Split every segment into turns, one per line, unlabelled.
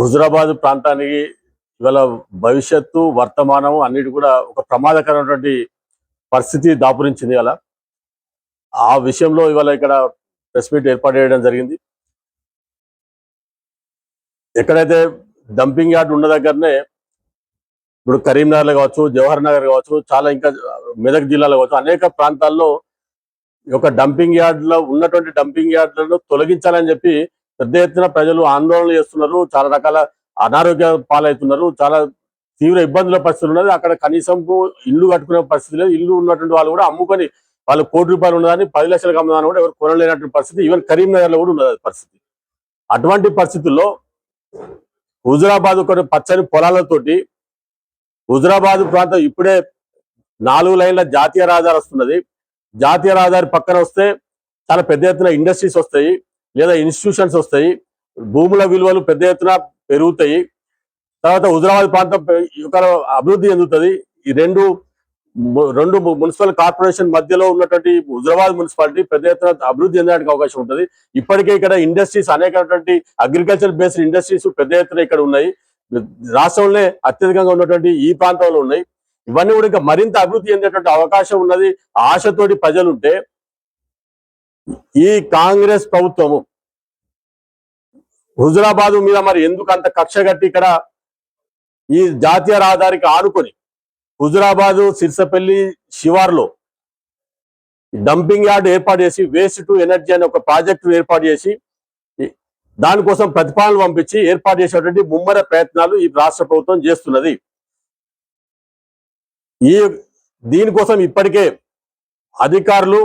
హుజురాబాద్ ప్రాంతానికి ఇవాళ భవిష్యత్తు వర్తమానం అన్నిటి కూడా ఒక ప్రమాదకరమైనటువంటి పరిస్థితి దాపురించింది. అలా ఆ విషయంలో ఇవాళ ఇక్కడ ప్రెస్ మీట్ ఏర్పాటు చేయడం జరిగింది. ఎక్కడైతే డంపింగ్ యార్డ్ ఉన్న దగ్గరనే ఇప్పుడు కరీంనగర్లో కావచ్చు, జవహర్ నగర్ కావచ్చు, చాలా ఇంకా మెదక్ జిల్లాలో కావచ్చు, అనేక ప్రాంతాల్లో ఒక డంపింగ్ యార్డ్లో ఉన్నటువంటి డంపింగ్ యార్డ్లను తొలగించాలని చెప్పి పెద్ద ఎత్తున ప్రజలు ఆందోళన చేస్తున్నారు. చాలా రకాల అనారోగ్య పాలవుతున్నారు. చాలా తీవ్ర ఇబ్బందుల పరిస్థితులు ఉన్నది. అక్కడ కనీసం ఇల్లు కట్టుకునే పరిస్థితి లేదు. ఇల్లు ఉన్నటువంటి వాళ్ళు కూడా అమ్ముకొని వాళ్ళు ₹1,00,00,000 ఉన్నదని 10 లక్షలకు అమ్ముదాని కూడా ఎవరు కొనలేనటువంటి పరిస్థితి. ఈవెన్ కరీంనగర్ లో కూడా ఉన్నది పరిస్థితి. అటువంటి పరిస్థితుల్లో హుజురాబాద్ ఒక పచ్చని పొలాలతోటి హుజురాబాద్ ప్రాంతం ఇప్పుడే 4 లైన్ల జాతీయ రహదారి వస్తున్నది. జాతీయ రహదారి పక్కన వస్తే చాలా పెద్ద ఎత్తున ఇండస్ట్రీస్ వస్తాయి, లేదా ఇన్స్టిట్యూషన్స్ వస్తాయి, భూముల విలువలు పెద్ద ఎత్తున పెరుగుతాయి. తర్వాత హుజురాబాద్ ప్రాంతం అభివృద్ధి చెందుతుంది. ఈ రెండు మున్సిపల్ కార్పొరేషన్ మధ్యలో ఉన్నటువంటి హుజురాబాద్ మున్సిపాలిటీ పెద్ద ఎత్తున అభివృద్ధి చెందడానికి అవకాశం ఉంటుంది. ఇప్పటికే ఇక్కడ ఇండస్ట్రీస్ అనేకటువంటి అగ్రికల్చర్ బేస్డ్ ఇండస్ట్రీస్ పెద్ద ఎత్తున ఇక్కడ ఉన్నాయి. రాష్ట్రంలో అత్యధికంగా ఉన్నటువంటి ఈ ప్రాంతంలో ఉన్నాయి. ఇవన్నీ కూడా ఇంకా మరింత అభివృద్ధి చెందేటువంటి అవకాశం ఉన్నది. ఆశతోటి ప్రజలుంటే ఈ కాంగ్రెస్ ప్రభుత్వము హుజురాబాద్ మీద మరి ఎందుకు అంత కక్ష కట్టి ఇక్కడ ఈ జాతీయ రహదారికి ఆనుకొని హుజురాబాద్ సిరిసపల్లి శివార్లో డంపింగ్ యార్డ్ ఏర్పాటు చేసి వేస్ట్ టు ఎనర్జీ అనే ఒక ప్రాజెక్టు ఏర్పాటు చేసి దానికోసం ప్రతిపాదనలు పంపించి ఏర్పాటు చేసేటువంటి ముమ్మర ప్రయత్నాలు ఈ రాష్ట్ర ప్రభుత్వం చేస్తున్నది. దీనికోసం ఇప్పటికే అధికారులు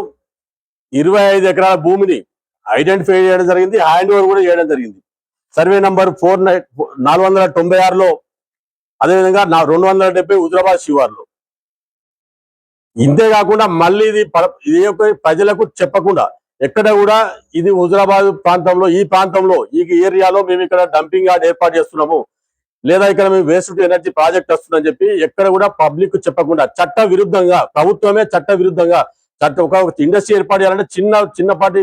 25 ఎకరాల భూమిని ఐడెంటిఫై చేయడం జరిగింది. హ్యాండ్ ఓవర్ కూడా చేయడం జరిగింది. సర్వే నంబర్ 496లో, అదేవిధంగా 270 హుజురాబాద్ శివార్లో. ఇంతేకాకుండా మళ్ళీ ఇది ప్రజలకు చెప్పకుండా ఎక్కడ కూడా ఇది హుజురాబాద్ ప్రాంతంలో ఈ ప్రాంతంలో ఈ ఏరియాలో మేము ఇక్కడ డంపింగ్ యార్డ్ ఏర్పాటు చేస్తున్నాము, లేదా ఇక్కడ మేము వేస్ట్ టు ఎనర్జీ ప్రాజెక్ట్ వస్తుందని చెప్పి ఎక్కడ కూడా పబ్లిక్ చెప్పకుండా చట్ట విరుద్ధంగా ప్రభుత్వమే చట్ట విరుద్ధంగా ఒక ఇండస్ట్రీ ఏర్పాటు చేయాలంటే చిన్నపాటి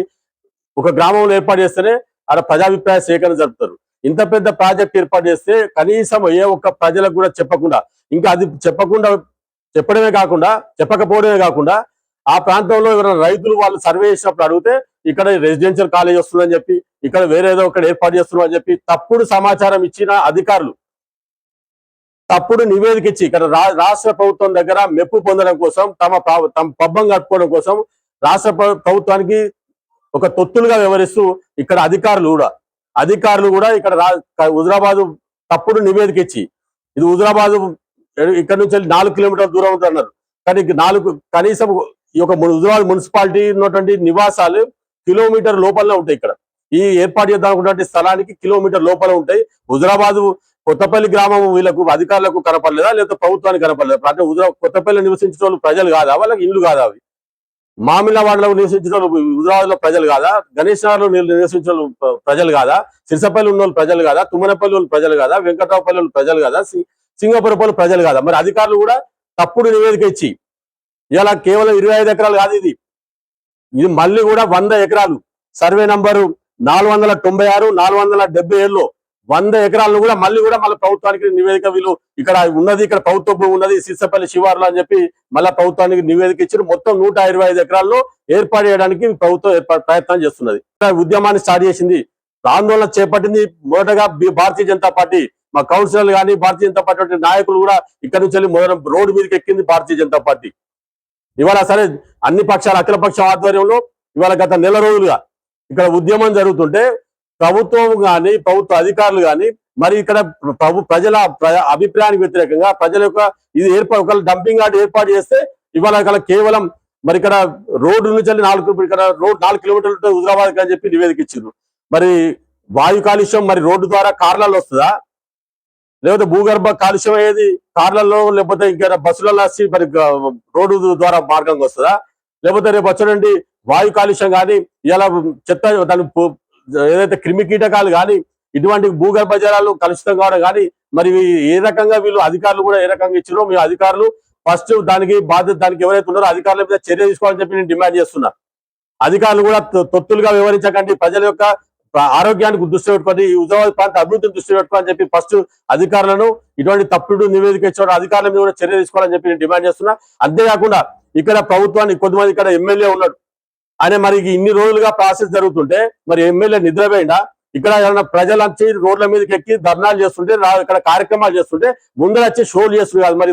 ఒక గ్రామంలో ఏర్పాటు చేస్తేనే అక్కడ ప్రజాభిప్రాయ సేకరణ జరుపుతారు. ఇంత పెద్ద ప్రాజెక్ట్ ఏర్పాటు చేస్తే కనీసం ఏ ఒక్క ప్రజలకు కూడా చెప్పకుండా, ఇంకా అది చెప్పకపోవడమే కాకుండా ఆ ప్రాంతంలో ఎవరైనా రైతులు వాళ్ళు సర్వే చేసినప్పుడు అడిగితే ఇక్కడ రెసిడెన్షియల్ కాలేజ్ వస్తుందని చెప్పి, ఇక్కడ వేరేదో ఒకటి ఏర్పాటు చేస్తున్నాం అని చెప్పి తప్పుడు సమాచారం ఇచ్చిన అధికారులు తప్పుడు నివేదిక ఇచ్చి ఇక్కడ రాష్ట్ర ప్రభుత్వం దగ్గర మెప్పు పొందడం కోసం తమ పబ్బం కట్టుకోవడం కోసం రాష్ట్ర ప్రభుత్వానికి ఒక తొత్తులుగా వ్యవహరిస్తూ ఇక్కడ అధికారులు కూడా ఇక్కడ హుజురాబాద్ తప్పుడు నివేదిక ఇచ్చి ఇది హుజురాబాద్ ఇక్కడ నుంచి 4 కిలోమీటర్ల దూరం ఉంటున్నారు. కానీ కనీసం ఈ యొక్క హుజురాబాద్ మున్సిపాలిటీ ఉన్నటువంటి నివాసాలు కిలోమీటర్ లోపలనే ఉంటాయి. ఇక్కడ ఈ ఏర్పాటు చేద్దామనుకున్నటువంటి స్థలానికి కిలోమీటర్ లోపల ఉంటాయి. హుజురాబాద్ కొత్తపల్లి గ్రామం వీళ్ళకు అధికారులకు కనపడలేదా, లేకపోతే ప్రభుత్వానికి కనపడలేదా? అంటే కొత్తపల్లి నివసించిన వాళ్ళు ప్రజలు కాదా? వాళ్ళకి ఇల్లు కాదా? అవి మామిళ్ళవాడలో నివసించిన వాళ్ళు హుజురాబాద్ లో ప్రజలు కాదా? గణేష్ నగర్ లో నివసించిన వాళ్ళు ప్రజలు కాదా? సిరిసపల్లి ఉన్న వాళ్ళు ప్రజలు కాదా? తుమ్మనపల్లి వాళ్ళు ప్రజలు కాదా? వెంకటరావుపల్లి వాళ్ళు ప్రజలు కాదా? సింగపురపల్లి ప్రజలు కాదా? మరి అధికారులు కూడా తప్పుడు నివేదిక ఇచ్చి ఇలా కేవలం 25 ఎకరాలు కాదు, ఇది మళ్ళీ కూడా 100 ఎకరాలు సర్వే నంబరు 496, 477లో 100 ఎకరాలను కూడా మళ్ళీ ప్రభుత్వానికి నివేదిక వీళ్ళు ఇక్కడ ఉన్నది, ఇక్కడ ప్రభుత్వ భూమి ఉన్నది సిరిసపల్లి శివార్లు అని చెప్పి మళ్ళీ ప్రభుత్వానికి నివేదిక ఇచ్చారు. మొత్తం 125 ఎకరాల్లో ఏర్పాటు చేయడానికి ప్రభుత్వం ప్రయత్నం చేస్తున్నది. ఉద్యమాన్ని స్టార్ట్ చేసింది, ఆందోళన చేపట్టింది మొదటగా భారతీయ జనతా పార్టీ. మా కౌన్సిలర్లు కానీ భారతీయ జనతా పార్టీ నాయకులు కూడా ఇక్కడ నుంచి మొదట రోడ్డు మీదకి ఎక్కింది భారతీయ జనతా పార్టీ. ఇవాళ సరే అన్ని పక్షాల అఖిలపక్ష ఆధ్వర్యంలో ఇవాళ గత నెల రోజులుగా ఇక్కడ ఉద్యమం జరుగుతుంటే ప్రభుత్వం కానీ ప్రభుత్వ అధికారులు కానీ మరి ఇక్కడ ప్రజల అభిప్రాయానికి వ్యతిరేకంగా ప్రజల యొక్క ఇది ఒక డంపింగ్ యార్డ్ ఏర్పాటు చేస్తే ఇవాళ కేవలం మరి ఇక్కడ రోడ్డు నుంచి 4 కిలోమీటర్లు హుజురాబాద్ అని చెప్పి నివేదిక ఇచ్చారు. మరి వాయు కాలుష్యం మరి రోడ్డు ద్వారా కార్లలో వస్తుందా, లేకపోతే భూగర్భ కాలుష్యం అయ్యేది కార్లలో, లేకపోతే ఇంకా బస్సులలో వచ్చి మరి రోడ్డు ద్వారా మార్గంగా వస్తుందా, లేకపోతే రేపు వచ్చేటువంటి వాయు కాలుష్యం కానీ ఇలా చెత్త దాని ఏదైతే క్రిమి కీటకాలు కానీ ఇటువంటి భూగర్భ జలాలు కలుషితం కావడం కానీ మరి ఏ రకంగా వీళ్ళు అధికారులు కూడా ఏ రకంగా ఇచ్చారో మీ అధికారులు ఫస్ట్ దానికి బాధ్యత దానికి ఎవరైతే ఉన్నారో అధికారుల మీద చర్య తీసుకోవాలని చెప్పి నేను డిమాండ్ చేస్తున్నా. అధికారులు కూడా తొత్తులుగా వివరించకండి, ప్రజల యొక్క ఆరోగ్యానికి దృష్టి పెట్టుకొని ఈ హుజరాబాద్ ప్రాంత అభివృద్ధిని దృష్టి పెట్టుకోని చెప్పి ఫస్ట్ అధికారులను ఇటువంటి తప్పుడు నివేదిక ఇచ్చిన అధికారుల మీద కూడా చర్య తీసుకోవాలని చెప్పి నేను డిమాండ్ చేస్తున్నా. అంతేకాకుండా ఇక్కడ ప్రభుత్వానికి కొద్దిమంది ఇక్కడ ఎమ్మెల్యే ఉన్నాడు, ఆయన మరి ఇన్ని రోజులుగా ప్రాసెస్ జరుగుతుంటే మరి ఎమ్మెల్యే నిద్రపోయిందా? ఇక్కడ ఏమైనా ప్రజలు వచ్చి రోడ్ల మీదకి ఎక్కి ధర్నాలు చేస్తుంటే ఇక్కడ కార్యక్రమాలు చేస్తుంటే ముందర వచ్చి షోలు చేస్తుంది కాదు. మరి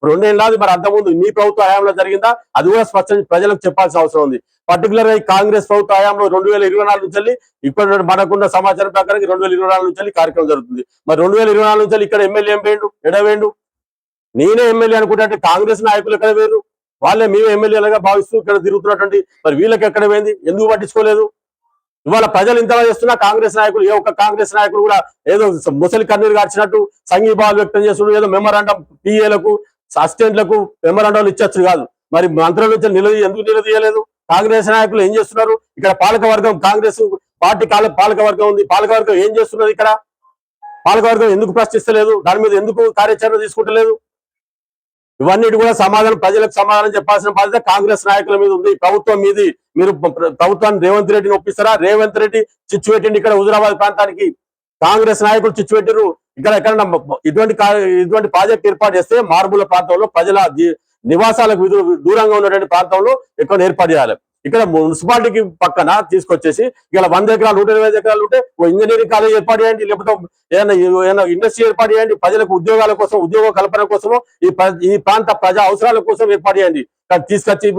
రెండేళ్ళది మరి అంతకుముందు నీ ప్రభుత్వ హయాంలో జరిగిందా? అది కూడా స్పష్టంగా ప్రజలకు చెప్పాల్సిన అవసరం ఉంది. పర్టికులర్ గా కాంగ్రెస్ ప్రభుత్వ హయాంలో 2024 నుంచి ఇక్కడ మనకున్న సమాచారం ప్రకారం 2024 నుంచి కార్యక్రమం జరుగుతుంది. మరి 2024 నుంచి ఇక్కడ ఎమ్మెల్యే ఏం వేయండు, ఎడవేయండు? నేనే ఎమ్మెల్యే అనుకుంటే కాంగ్రెస్ నాయకులు ఎక్కడ వేరు? వాళ్ళే మేము ఎమ్మెల్యేలుగా భావిస్తూ ఇక్కడ తిరుగుతున్నటువంటి మరి వీళ్ళకి ఎక్కడ పోయింది? ఎందుకు పట్టించుకోలేదు? ఇవాళ ప్రజలు ఇంతలా చేస్తున్నా కాంగ్రెస్ నాయకులు ఏ ఒక్క కాంగ్రెస్ నాయకులు కూడా ఏదో ముసలి కన్నీరు గార్చినట్టు సంఘీభావాలు వ్యక్తం చేస్తున్నారు. ఏదో మెమరాండం పిఏలకు అసిస్టెంట్లకు మెమరాండాలు ఇచ్చచ్చు కాదు. మరి మంత్రుల నుంచి ఎందుకు నిలదీయలేదు? కాంగ్రెస్ నాయకులు ఏం చేస్తున్నారు? ఇక్కడ పాలకవర్గం కాంగ్రెస్ పార్టీ పాలకవర్గం ఉంది. పాలకవర్గం ఏం చేస్తున్నది? ఇక్కడ పాలకవర్గం ఎందుకు ప్రశ్నిస్తలేదు? దాని మీద ఎందుకు కార్యాచరణ తీసుకుంటలేదు? ఇవన్నిటి కూడా ప్రజలకు సమాధానం చెప్పాల్సిన బాధ్యత కాంగ్రెస్ నాయకుల మీద ఉంది, ప్రభుత్వం మీది. మీరు ప్రభుత్వాన్ని రేవంత్ రెడ్డిని ఒప్పిస్తారా? రేవంత్ రెడ్డి చిచ్చు పెట్టిండి ఇక్కడ హుజరాబాద్ ప్రాంతానికి. కాంగ్రెస్ నాయకులు చిచ్చు పెట్టిరు. ఇక్కడ ఎక్కడన్నా ఇటువంటి ప్రాజెక్ట్ ఏర్పాటు చేస్తే మారుమూల ప్రాంతంలో ప్రజల నివాసాలకు దూరంగా ఉన్నటువంటి ప్రాంతంలో ఎక్కువ ఏర్పాటు చేయాలి. ఇక్కడ మున్సిపాలిటీకి పక్కన తీసుకొచ్చేసి ఇలా 100 ఎకరాలు 125 ఎకరాలు ఉంటే ఓ ఇంజనీరింగ్ కాలేజ్ ఏర్పాటు చేయండి, లేకపోతే ఏదైనా ఇండస్ట్రీ ఏర్పాటు చేయండి. ప్రజలకు ఉద్యోగాల కోసం, ఉద్యోగ కల్పన కోసమో ఈ ప్రాంత ప్రజా అవసరాల కోసం ఏర్పాటు చేయండి. తీసుకొచ్చి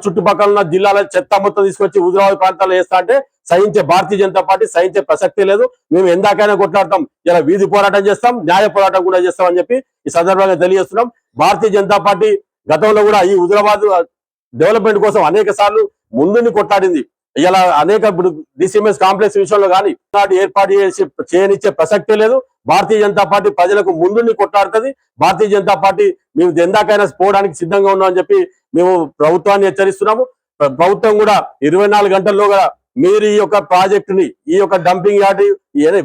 చుట్టుపక్కల ఉన్న జిల్లాల చెత్త మొత్తం తీసుకొచ్చి హుజరాబాద్ ప్రాంతాల్లో వేస్తా అంటే సహించే భారతీయ జనతా పార్టీ సహించే ప్రసక్తి లేదు. మేము ఎందాకైనా కొట్లాడతాం, ఇలా వీధి పోరాటం చేస్తాం, న్యాయ పోరాటం కూడా చేస్తాం అని చెప్పి ఈ సందర్భంగా తెలియజేస్తున్నాం. భారతీయ జనతా పార్టీ గతంలో కూడా ఈ హుజరాబాద్ డెవలప్మెంట్ కోసం అనేక సార్లు ముందుని కొట్లాడింది. ఇలా అనేక డిసిఎంఎస్ కాంప్లెక్స్ విషయంలో కానీ ఏర్పాటు చేయనిచ్చే ప్రసక్తే లేదు. భారతీయ జనతా పార్టీ ప్రజలకు ముందుని కొట్లాడుతుంది. భారతీయ జనతా పార్టీ మేము ఎందాకైనా పోవడానికి సిద్ధంగా ఉన్నామని చెప్పి మేము ప్రభుత్వాన్ని హెచ్చరిస్తున్నాము. ప్రభుత్వం కూడా 24 గంటల్లో మీరు ఈ యొక్క ప్రాజెక్టుని, ఈ యొక్క dumping yard,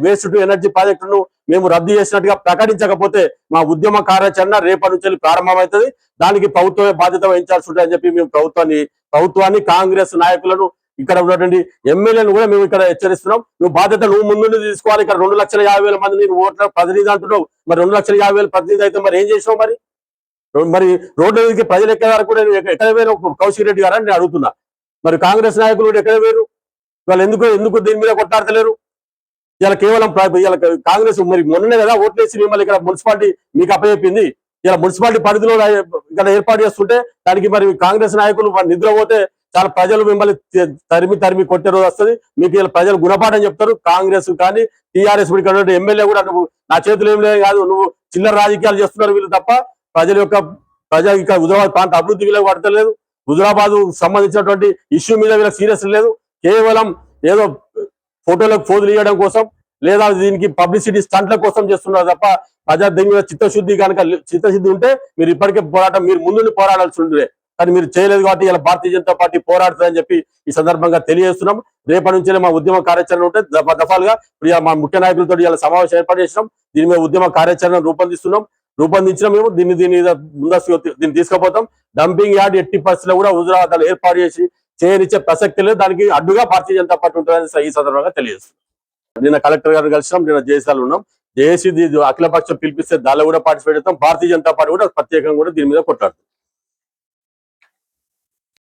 waste to energy ప్రాజెక్టును మేము రద్దు చేసినట్టుగా ప్రకటించకపోతే మా ఉద్యమ కార్యాచరణ రేపటి నుంచి ప్రారంభమవుతుంది. దానికి ప్రభుత్వమే బాధ్యత వహించాల్సి ఉంటుందని చెప్పి మేము ప్రభుత్వాన్ని కాంగ్రెస్ నాయకులను, ఇక్కడ ఉన్నటువంటి ఎమ్మెల్యేలను కూడా మేము ఇక్కడ హెచ్చరిస్తున్నాం. నువ్వు ముందు తీసుకోవాలి. ఇక్కడ 2,50,000 మంది నీకు ఓట్ల ప్రతినిధి అంటున్నావు. మరి 2,50,000 ప్రతినిధి అయితే మరి ఏం చేసినావు? మరి రోడ్ల మీదకి ప్రజలు ఎక్కడ వరకు కూడా ఎక్కడ వేరు? కౌశిక్ రెడ్డి గారు అని నేను అడుగుతున్నా. మరి కాంగ్రెస్ నాయకులు కూడా ఎక్కడ వేరు? వాళ్ళు ఎందుకు దీని మీద కొట్లాడతలేరు? ఇలా కేవలం కాంగ్రెస్ మరి మొన్ననే కదా ఓట్లేసి మిమ్మల్ని ఇక్కడ మున్సిపాలిటీ మీకు అప్పచెప్పింది. ఇలా మున్సిపాలిటీ పరిధిలో ఇక్కడ ఏర్పాటు చేస్తుంటే దానికి మరి కాంగ్రెస్ నాయకులు నిద్రపోతే చాలా ప్రజలు మిమ్మల్ని తరిమి కొట్టే రోజు వస్తుంది. మీకు ఇలా ప్రజలు గుణపాఠం చెప్తారు. కాంగ్రెస్ కానీ టీఆర్ఎస్ ఇక్కడ ఎమ్మెల్యే కూడా నువ్వు నా చేతులు ఏం లేదు కాదు, నువ్వు చిల్లర రాజకీయాలు చేస్తున్నారు వీళ్ళు తప్ప ప్రజల ఇక్కడ హుజరాబాద్ ప్రాంత అభివృద్ధి వీళ్ళకి పడతలేదు. హుజరాబాద్ సంబంధించినటువంటి ఇష్యూ మీద వీళ్ళకి సీరియస్ లేదు. కేవలం ఏదో ఫోటోలకు ఫోజులు ఇవ్వడం కోసం లేదా దీనికి పబ్లిసిటీ స్టంట్ల కోసం చేస్తున్నారు తప్ప ప్రజా దీని మీద చిత్తశుద్ధి ఉంటే మీరు ఇప్పటికే మీరు ముందు పోరాడాల్సి ఉండే. కానీ మీరు చేయలేదు కాబట్టి ఇలా భారతీయ జనతా పార్టీ పోరాడుతుందని చెప్పి ఈ సందర్భంగా తెలియజేస్తున్నాం. రేపటి నుంచే మా ఉద్యమ కార్యాచరణ ఉంటే దఫాలుగా మా ముఖ్య నాయకులతో ఇలా సమావేశం ఏర్పాటు చేసినాం. దీని మీద ఉద్యమ కార్యాచరణ రూపొందించిన మేము దీన్ని ముందస్తు దీన్ని తీసుకుపోతాం. డంపింగ్ యార్డ్ ఎట్టి పరిస్థితుల్లో కూడా హుజరాబాద్ ఏర్పాటు చేయనిచ్చే ప్రసక్తి లేదు. దానికి అడ్డుగా భారతీయ జనతా పార్టీ ఉంటుందని ఈ సందర్భంగా తెలియజేస్తున్నాం. నిన్న కలెక్టర్ గారు కలిసినాం, నిన్న జేసీలో ఉన్నాం. జేసీ అఖిలపక్షం పిలిపిస్తే దానిలో కూడా పార్టిసిపేట్ చేస్తాం. భారతీయ జనతా పార్టీ కూడా ప్రత్యేకంగా కూడా దీని మీద కొట్లాడుతుంది.